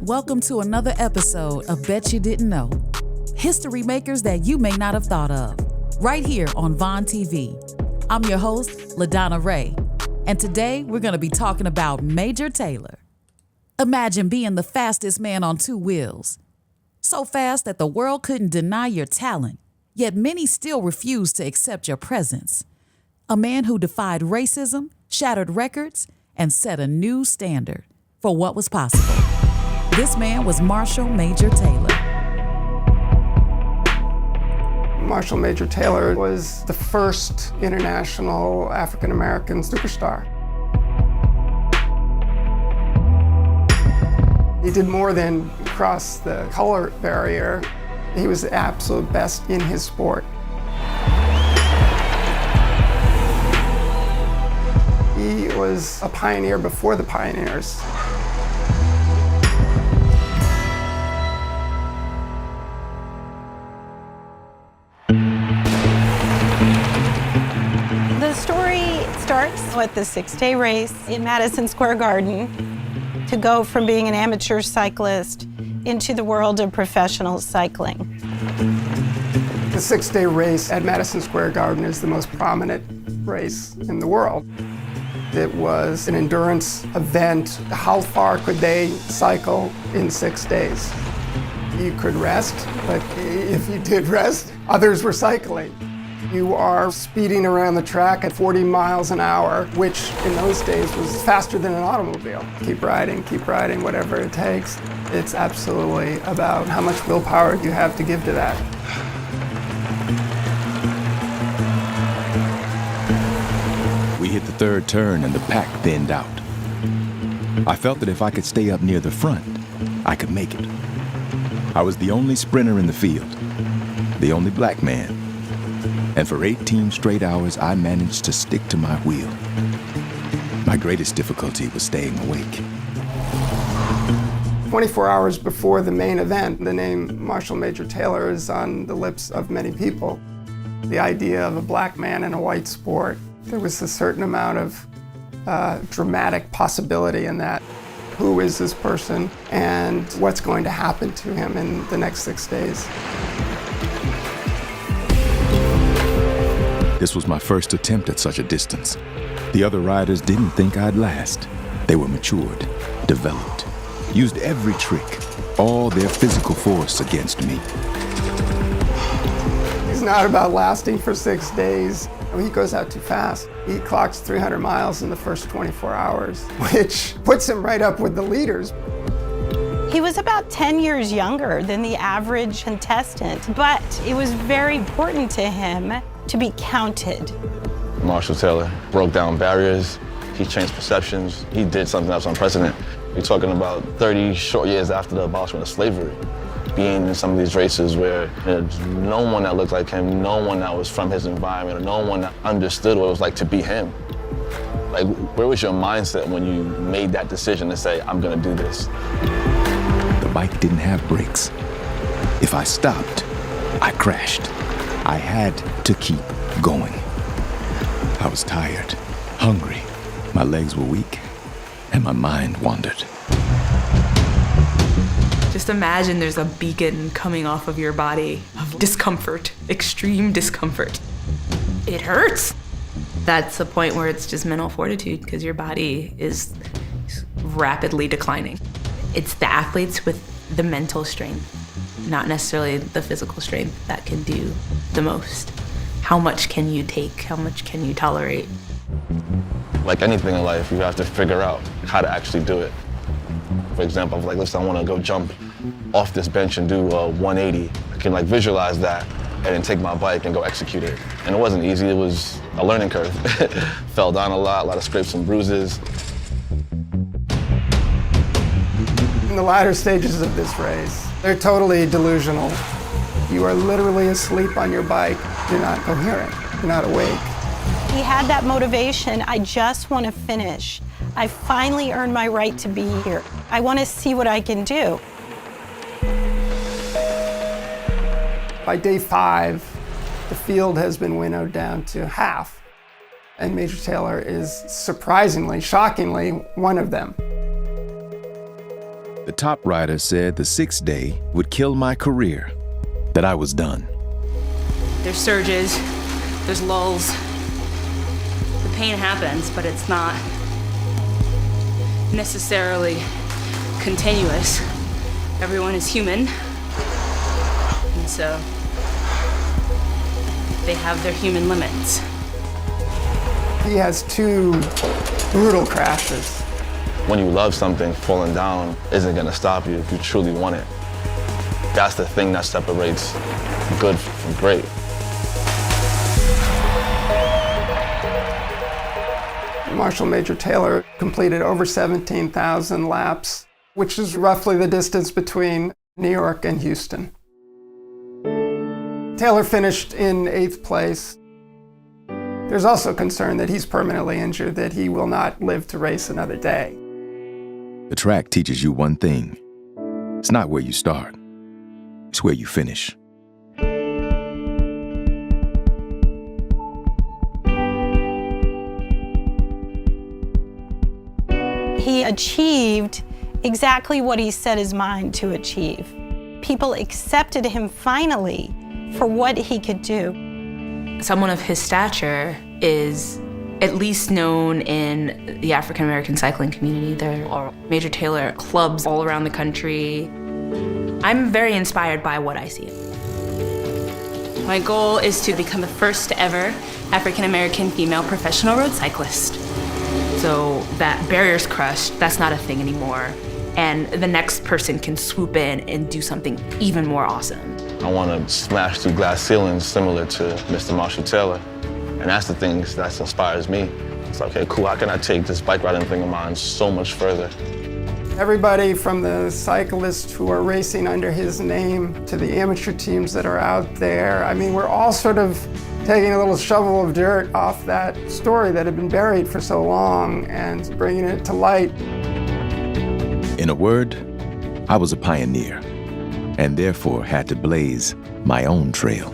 Welcome to another episode of Bet You Didn't Know. History makers that you may not have thought of. Right here on Vaughn TV. I'm your host, LaDonna Ray. And today we're going to be talking about Major Taylor. Imagine being the fastest man on two wheels. So fast that the world couldn't deny your talent, yet many still refuse to accept your presence. A man who defied racism, shattered records, and set a new standard for what was possible. This man was Marshall Major Taylor. Marshall Major Taylor was the first international African-American superstar. He did more than cross the color barrier. He was the absolute best in his sport. He was a pioneer before the pioneers. The story starts with the six-day race in Madison Square Garden to go from being an amateur cyclist into the world of professional cycling. The six-day race at Madison Square Garden is the most prominent race in the world. It was an endurance event. How far could they cycle in 6 days? You could rest, but if you did rest, others were cycling. You are speeding around the track at 40 miles an hour, which in those days was faster than an automobile. Keep riding, whatever it takes. It's absolutely about how much willpower you have to give to that. We hit the third turn and the pack thinned out. I felt that if I could stay up near the front, I could make it. I was the only sprinter in the field, the only black man. And for 18 straight hours, I managed to stick to my wheel. My greatest difficulty was staying awake. 24 hours before the main event, the name Marshall Major Taylor is on the lips of many people. The idea of a black man in a white sport, there was a certain amount of dramatic possibility in that. Who is this person and what's going to happen to him in the next 6 days? This was my first attempt at such a distance. The other riders didn't think I'd last. They were matured, developed, used every trick, all their physical force against me. It's not about lasting for 6 days. He goes out too fast. He clocks 300 miles in the first 24 hours, which puts him right up with the leaders. He was about 10 years younger than the average contestant, but it was very important to him to be counted. Marshall Taylor broke down barriers. He changed perceptions. He did something that was unprecedented. We're talking about 30 short years after the abolishment of slavery, being in some of these races where there's no one that looked like him, no one that was from his environment, or no one that understood what it was like to be him. Like, where was your mindset when you made that decision to say, I'm gonna do this? The bike didn't have brakes. If I stopped, I crashed. I had to keep going. I was tired, hungry, my legs were weak, and my mind wandered. Just imagine there's a beacon coming off of your body of discomfort, extreme discomfort. It hurts. That's the point where it's just mental fortitude because your body is rapidly declining. It's the athletes with the mental strength, not necessarily the physical strength, that can do the most. How much can you take? How much can you tolerate? Like anything in life, you have to figure out how to actually do it. For example, I was like, listen, I want to go jump off this bench and do a 180. I can like visualize that and then take my bike and go execute it. And it wasn't easy, it was a learning curve. Fell down a lot of scrapes and bruises. In the latter stages of this race, they're totally delusional. You are literally asleep on your bike. You're not coherent, you're not awake. He had that motivation. I just want to finish. I finally earned my right to be here. I want to see what I can do. By day 5, the field has been winnowed down to half. And Major Taylor is surprisingly, shockingly, one of them. The top writer said the 6th day would kill my career, that I was done. There's surges, there's lulls. The pain happens, but it's not necessarily continuous. Everyone is human, and so they have their human limits. He has 2 brutal crashes. When you love something, falling down isn't gonna stop you if you truly want it. That's the thing that separates good from great. Marshal Major Taylor completed over 17,000 laps, which is roughly the distance between New York and Houston. Taylor finished in 8th place. There's also concern that he's permanently injured, that he will not live to race another day. The track teaches you one thing. It's not where you start, it's where you finish. He achieved exactly what he set his mind to achieve. People accepted him finally for what he could do. Someone of his stature is at least known in the African American cycling community. There are Major Taylor clubs all around the country. I'm very inspired by what I see. My goal is to become the first ever African American female professional road cyclist. So that barrier's crushed, that's not a thing anymore. And the next person can swoop in and do something even more awesome. I want to smash through glass ceilings similar to Mr. Marshall Taylor. And that's the thing that inspires me. It's like, okay, cool, how can I take this bike riding thing of mine so much further? Everybody from the cyclists who are racing under his name to the amateur teams that are out there, I mean, we're all sort of taking a little shovel of dirt off that story that had been buried for so long and bringing it to light. In a word, I was a pioneer, and therefore had to blaze my own trail.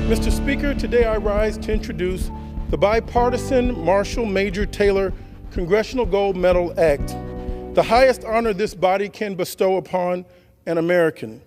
Mr. Speaker, today I rise to introduce the bipartisan Marshal Major Taylor Congressional Gold Medal Act, the highest honor this body can bestow upon an American.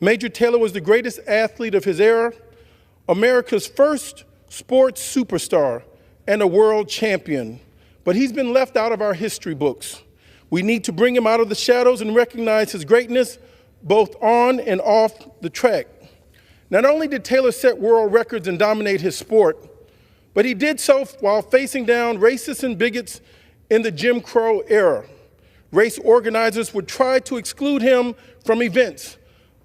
Major Taylor was the greatest athlete of his era, America's first sports superstar, and a world champion. But he's been left out of our history books. We need to bring him out of the shadows and recognize his greatness both on and off the track. Not only did Taylor set world records and dominate his sport, but he did so while facing down racists and bigots in the Jim Crow era. Race organizers would try to exclude him from events.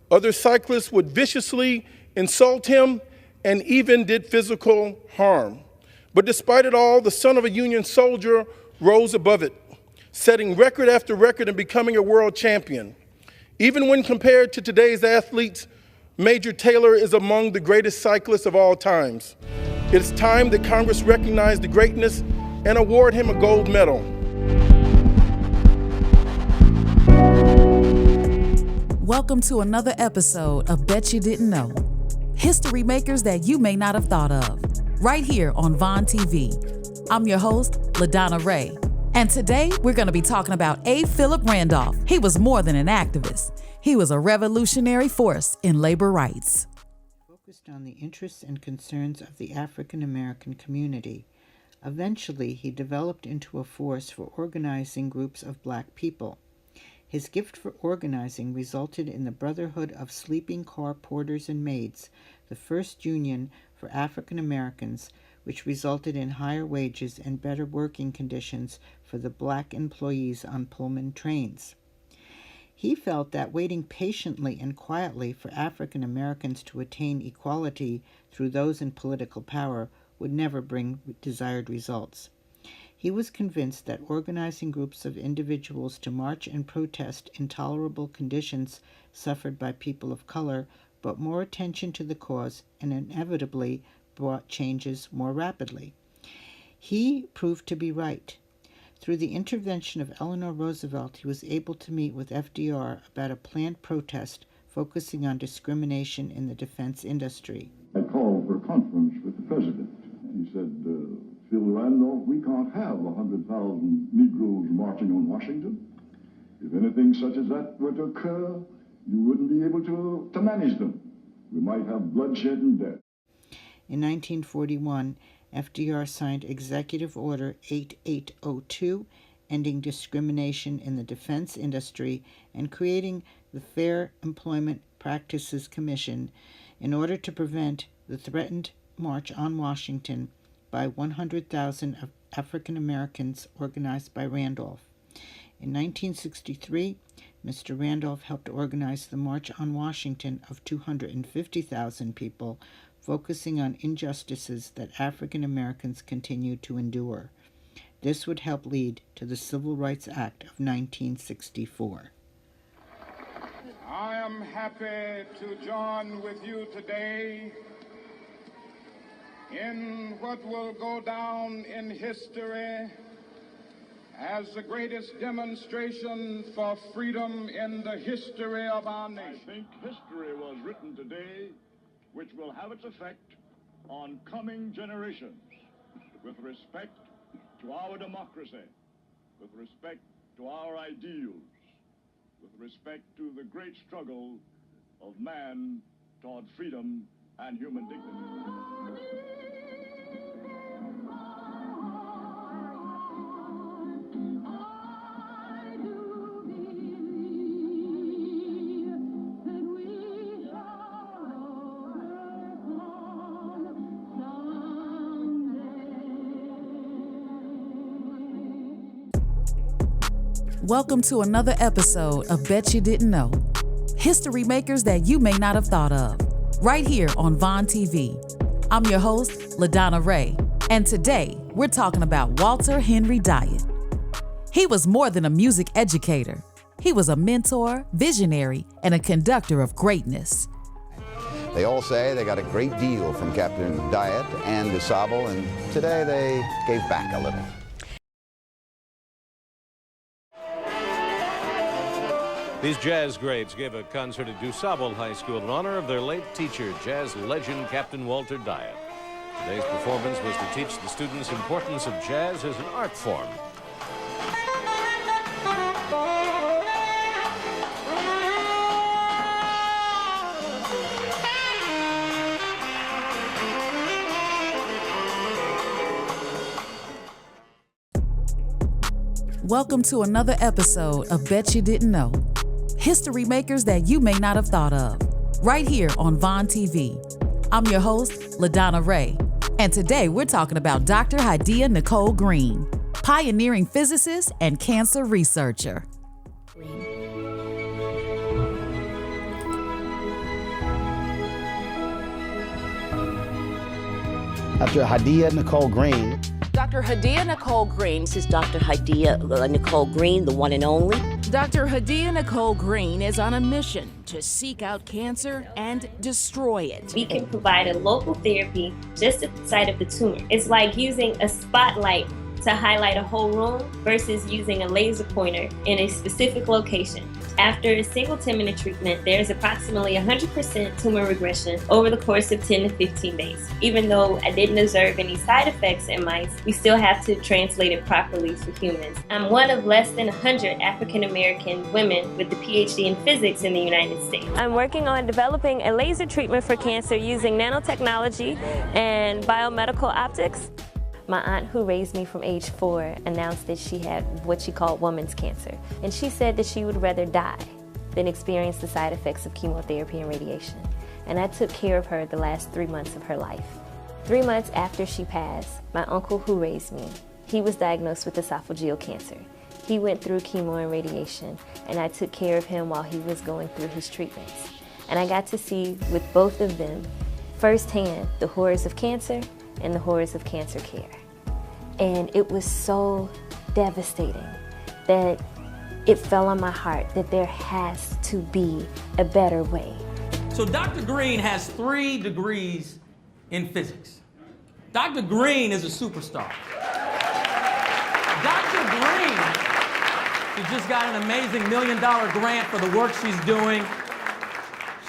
Other cyclists would viciously insult him and even did physical harm. But despite it all, the son of a Union soldier rose above it, setting record after record and becoming a world champion. Even when compared to today's athletes, Major Taylor is among the greatest cyclists of all times. It's time that Congress recognize the greatness and award him a gold medal. Welcome to another episode of Betcha Didn't Know. History makers that you may not have thought of. Right here on Vaughn TV. I'm your host, LaDonna Ray. And today we're going to be talking about A. Philip Randolph. He was more than an activist. He was a revolutionary force in labor rights. Focused on the interests and concerns of the African American community. Eventually, he developed into a force for organizing groups of black people. His gift for organizing resulted in the Brotherhood of Sleeping Car Porters and Maids, the first union for African Americans, which resulted in higher wages and better working conditions for the black employees on Pullman trains. He felt that waiting patiently and quietly for African Americans to attain equality through those in political power would never bring desired results. He was convinced that organizing groups of individuals to march and protest intolerable conditions suffered by people of color brought more attention to the cause and inevitably brought changes more rapidly. He proved to be right. Through the intervention of Eleanor Roosevelt, he was able to meet with FDR about a planned protest focusing on discrimination in the defense industry. I called for a conference with the president. He said, Phil Randolph, we can't have 100,000 Negroes marching on Washington. If anything anything such as that were to occur, you wouldn't be able to manage them. We might have bloodshed and death. In 1941, FDR signed Executive Order 8802, ending discrimination in the defense industry and creating the Fair Employment Practices Commission in order to prevent the threatened March on Washington by 100,000 African Americans organized by Randolph. In 1963, Mr. Randolph helped organize the March on Washington of 250,000 people, focusing on injustices that African Americans continued to endure. This would help lead to the Civil Rights Act of 1964. I am happy to join with you today in what will go down in history as the greatest demonstration for freedom in the history of our nation. I think history was written today which will have its effect on coming generations with respect to our democracy, with respect to our ideals, with respect to the great struggle of man toward freedom and human dignity. Welcome to another episode of Betcha Didn't Know. History makers that you may not have thought of. Right here on Vaughn TV. I'm your host, LaDonna Ray, and today we're talking about Walter Henry Dyett. He was more than a music educator. He was a mentor, visionary, and a conductor of greatness. They all say they got a great deal from Captain Dyett and DuSable, and today they gave back a little. These jazz greats gave a concert at DuSable High School in honor of their late teacher, jazz legend Captain Walter Dyett. Today's performance was to teach the students the importance of jazz as an art form. Welcome to another episode of Betcha Didn't Know. History makers that you may not have thought of. Right here on Vaughn TV. I'm your host, LaDonna Ray, and today we're talking about Dr. Hadiya Nicole Green, pioneering physicist and cancer researcher. Dr. Hadiya Nicole Green. Dr. Hadiya Nicole Green. This is Dr. Hadiya Nicole Green, the one and only. Dr. Hadiya Nicole Green is on a mission to seek out cancer and destroy it. We can provide a local therapy just at the site of the tumor. It's like using a spotlight to highlight a whole room versus using a laser pointer in a specific location. After a single 10-minute treatment, there's approximately 100% tumor regression over the course of 10 to 15 days. Even though I didn't observe any side effects in mice, we still have to translate it properly for humans. I'm one of less than 100 African American women with a PhD in physics in the United States. I'm working on developing a laser treatment for cancer using nanotechnology and biomedical optics. My aunt, who raised me from age 4, announced that she had what she called woman's cancer. And she said that she would rather die than experience the side effects of chemotherapy and radiation. And I took care of her the last 3 months of her life. 3 months after she passed, my uncle, who raised me, he was diagnosed with esophageal cancer. He went through chemo and radiation, and I took care of him while he was going through his treatments. And I got to see with both of them firsthand the horrors of cancer and the horrors of cancer care. And it was so devastating that it fell on my heart that there has to be a better way. So Dr. Green has 3 degrees in physics. Dr. Green is a superstar. Dr. Green, she just got an amazing $1 million grant for the work she's doing.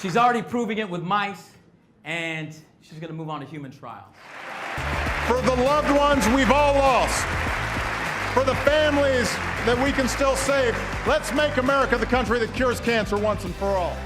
She's already proving it with mice, and she's gonna move on to human trials. For the loved ones we've all lost, for the families that we can still save. Let's make America the country that cures cancer once and for all.